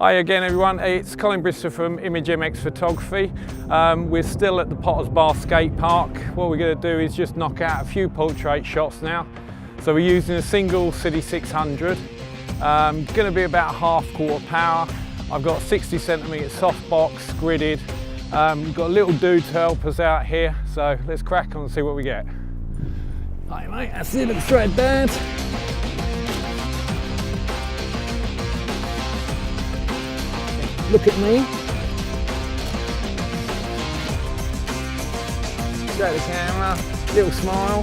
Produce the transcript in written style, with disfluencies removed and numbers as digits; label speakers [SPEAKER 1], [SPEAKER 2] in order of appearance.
[SPEAKER 1] Hi again everyone, it's Colin Brister from Image MX Photography. We're still at the Potter's Bar Skatepark. What we're going to do is just knock out a few portrait shots now. So we're using a single CITI600. Going to be about half-quarter power. I've got 60cm softbox gridded. We've got a little dude to help us out here. So let's crack on and see what we get. Hi mate, that's it, look straight at that. Look at me. Straight at the camera, little smile.